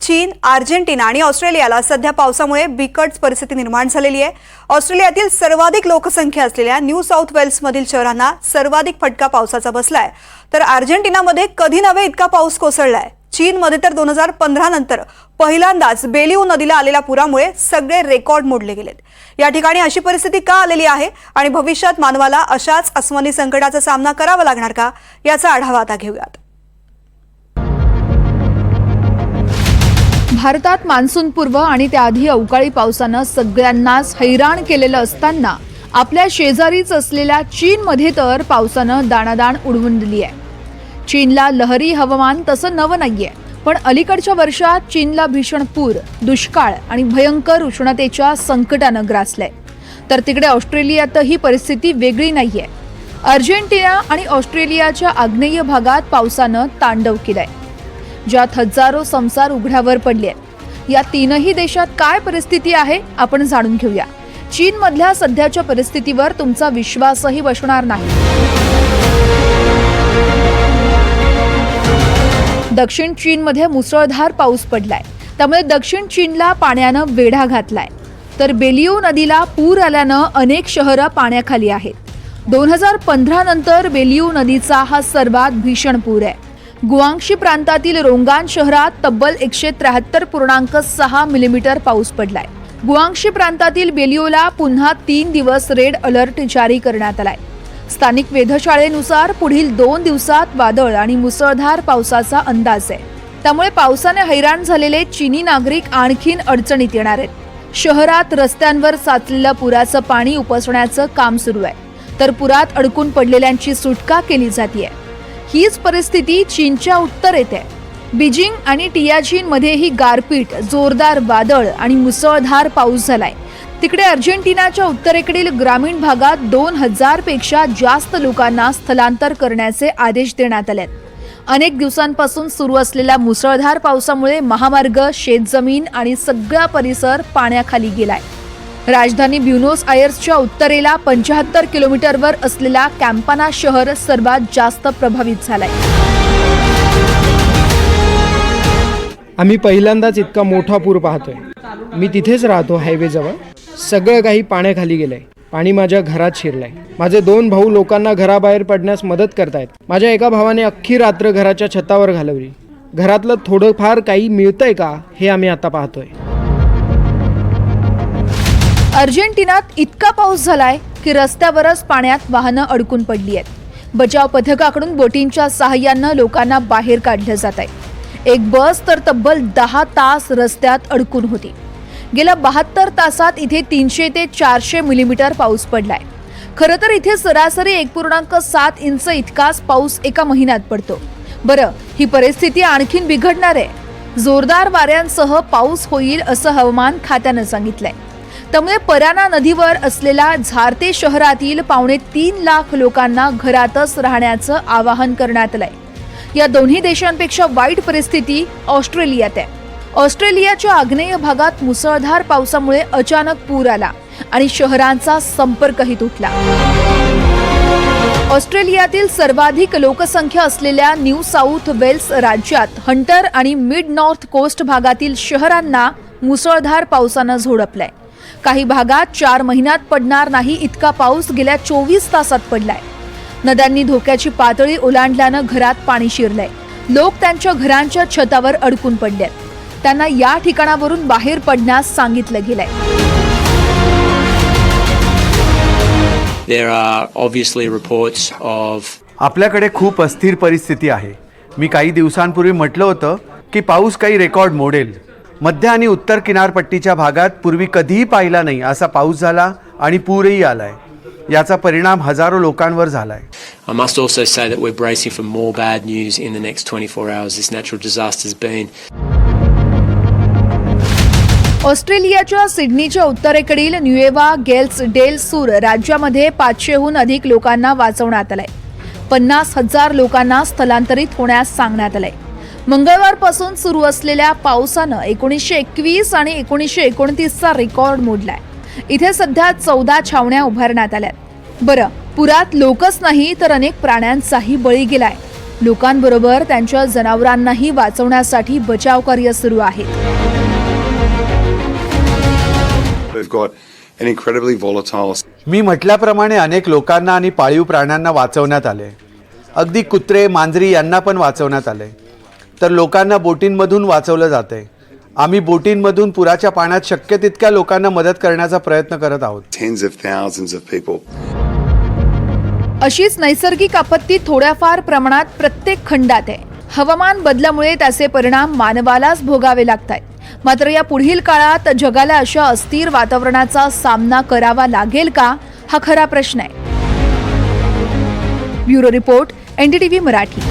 चीन, अर्जेंटिना आणि ऑस्ट्रेलियाला सध्या पावसामुळे बिकट परिस्थिती निर्माण झालेली आहे। ऑस्ट्रेलियातील सर्वाधिक लोकसंख्या असलेल्या न्यू साऊथ वेल्समधील शहरांना सर्वाधिक फटका पावसाचा बसलाय, तर अर्जेंटिनामध्ये कधी नव्हे इतका पाऊस कोसळलाय। चीनमध्ये तर 2015 नंतर पहिल्यांदाच बेलिऊ नदीला आलेल्या पुरामुळे सगळे रेकॉर्ड मोडले गेलेत। या ठिकाणी अशी परिस्थिती का आलेली आहे आणि भविष्यात मानवाला अशाच अस्मानी संकटाचा सामना करावा लागणार का, याचा आढावा आता घेऊयात। भारतात मान्सूनपूर्व आणि त्याआधी अवकाळी पावसानं सगळ्यांनाच हैराण केलेलं असताना आपल्या शेजारीच असलेल्या चीनमध्ये तर पावसानं दाणादाण उडवून दिली आहे। चीनला लहरी हवामान तसं नवं नाहीये, पण अलीकडच्या वर्षात चीनला भीषण पूर, दुष्काळ आणि भयंकर उष्णतेच्या संकटानं ग्रासलंय। तर तिकडे ऑस्ट्रेलियातही परिस्थिती वेगळी नाहीये। अर्जेंटिना आणि ऑस्ट्रेलियाच्या आग्नेय भागात पावसानं तांडव केलंय, ज्यात हजारो संसार उघड्यावर पडले आहेत। या तीनही देशात काय परिस्थिती आहे आपण जाणून घेऊया। चीनमधल्या सध्याच्या परिस्थितीवर तुमचा विश्वासही बसणार नाही। दक्षिण चीनमध्ये मुसळधार पाऊस पडलाय, त्यामुळे दक्षिण चीनला पाण्यानं वेढा घातलाय। तर बेलिऊ नदीला पूर आल्यानं अनेक शहरं पाण्याखाली आहेत। 2015 नंतर बेलिऊ नदीचा हा सर्वात भीषण पूर आहे। गुआंगशी प्रांतातील रोंगान शहरात तब्बल 173.6 मिलीमीटर पाऊस पडलाय। गुआंगशी प्रांतातील बेलिओला पुन्हा 3 दिवस रेड अलर्ट जारी करण्यात आलाय। स्थानिक वेधशाळेनुसार पुढील 2 दिवसात वादळ आणि मुसळधार पावसाचा अंदाज आहे। त्यामुळे पावसाने हैराण झालेले चीनी नागरिक आणखीन अडचणीत येणार आहेत। शहरात रस्त्यांवर साचलेलं पुराचं पाणी उपसण्याचं काम सुरू आहे, तर पुरात अडकून पडलेल्यांची सुटका केली जाते। हीच परिस्थिती चीनच्या उत्तरेत आहे। बीजिंग आणि टियाजिन मध्येही गारपीट, जोरदार वादळ आणि मुसळधार पाऊस झालाय। तिकडे अर्जेंटिनाच्या उत्तरेकडील ग्रामीण भागात 2000 पेक्षा जास्त लोकांना स्थलांतर करण्याचे आदेश देण्यात आलेत। अनेक दिवसांपासून सुरू असलेल्या मुसळधार पावसामुळे महामार्ग, शेतजमीन आणि सगळा परिसर पाण्याखाली गेलाय। राजधानी ब्युनोस आयर्सच्या उत्तरेला 75 किलोमीटरवर असलेला कॅम्पाना शहर सर्वात जास्त प्रभावित झालाय। आम्ही पहिल्यांदाच इतका मोठा पूर पाहतोय। मी तिथेच राहतो, हायवेजवळ। सगळं काही पाण्याखाली गेलंय। पाणी माझ्या घरात शिरलंय। माझे 2 भाऊ लोकांना घराबाहेर पडण्यास मदत करतायत। माझ्या एका भावाने अख्खी रात्र घराच्या छतावर घालवली। घरातलं थोडंफार काही मिळतंय का हे आम्ही आता पाहतोय। अर्जेंटिनात इतका पाऊस झालाय की रस्त्यावरच पाण्यात वाहनं अडकून पडली आहेत। बचाव पथकाकडून बोटींच्या सहाय्यानं लोकांना बाहेर काढलं जात आहे। एक बस तर तब्बल 10 तास रस्त्यात अडकून होती। गेल्या 72 तासात इथे 300 ते 400 मिलीमीटर पाऊस पडलाय। खरं तर इथे सरासरी 1.7 इंच इतकाच पाऊस एका महिन्यात पडतो। बरं, ही परिस्थिती आणखीन बिघडणार आहे। जोरदार वाऱ्यांसह पाऊस होईल असं हवामान खात्यानं सांगितलंय। त्यामुळे पराना नदीवर असलेल्या झारते शहरातील 3.25 लाख लोकांना घरातच राहण्याचं आवाहन करण्यात आलंय। या दोन्ही देशांपेक्षा वाईट परिस्थिती ऑस्ट्रेलियात आहे। ऑस्ट्रेलियाच्या आग्नेय भागात मुसळधार पावसामुळे अचानक पूर आला आणि शहरांचा संपर्कही तुटला। ऑस्ट्रेलियातील सर्वाधिक लोकसंख्या असलेल्या न्यू साऊथ वेल्स राज्यात हंटर आणि मिड नॉर्थ कोस्ट भागातील शहरांना मुसळधार पावसानं झोडपलंय। काही भागात 4 महिन्यात पडणार नाही इतका पाऊस गेल्या 24 तासात पडलाय। नद्यांनी धोक्याची पातळी ओलांडल्यानं घरात पाणी शिरलंय। लोक त्यांच्या घरांच्या छतावर अडकून पडलेत। त्यांना या ठिकाणावरून बाहेर पडण्यास सांगितलं गेलंय। There are obviously reports of आपल्याकडे खूप अस्थिर परिस्थिती आहे। मी काही दिवसांपूर्वी म्हटलं होतं की पाऊस काही रेकॉर्ड मोडेल। मध्य आणि उत्तर किनारपट्टीच्या भागात पूर्वी कधीही पाहिला नाही असा पाऊस झाला आणि पूरही आलाय। याचा परिणाम हजारो लोकांवर झालाय। I must also say that we're bracing for more bad news in the next 24 hours. This natural disaster has been. ऑस्ट्रेलियाच्या सिडनीच्या उत्तरेकडील न्यूएवा गेल्स डेल सूर राज्यामध्ये 500हून अधिक लोकांना वाचवण्यात आलंय। 50,000 लोकांना स्थलांतरित होण्यास सांगण्यात आलंय। मंगळवारपासून सुरू असलेल्या पावसानं 1921 आणि 1929चा रेकॉर्ड मोडलाय। इथे सध्या 14 छावण्या उभारण्यात आल्यात। बरं, पुरात लोकच नाही तर अनेक प्राण्यांचाही बळी गेलाय। लोकांबरोबर त्यांच्या जनावरांनाही वाचवण्यासाठी बचाव कार्य सुरू आहे. We've got an incredibly volatile. मी म्हटल्याप्रमाणे अनेक लोकांना आणि पाळीव प्राण्यांना वाचवण्यात आले. अगदी कुत्रे मांजरी यांना पण वाचवण्यात आले. तर लोकांना बोटींमधून वाचवलं जातंय. आम्ही बोटींमधून पुराच्या पाण्यात शक्य तितक्या लोकांना मदत करण्याचा प्रयत्न करत आहोत. Tens of thousands of people. अशीच नैसर्गिक आपत्ती थोड्याफार प्रमाणात प्रत्येक खंडात आहे. हवामान बदलामुळे त्याचे परिणाम मानवालाच भोगावे लागतात. मात्र या पुढील काळात जगाला अशा अस्थिर वातावरणाचा सामना करावा लागेल का, हा खरा प्रश्न आहे. Bureau report, NDTV Marathi.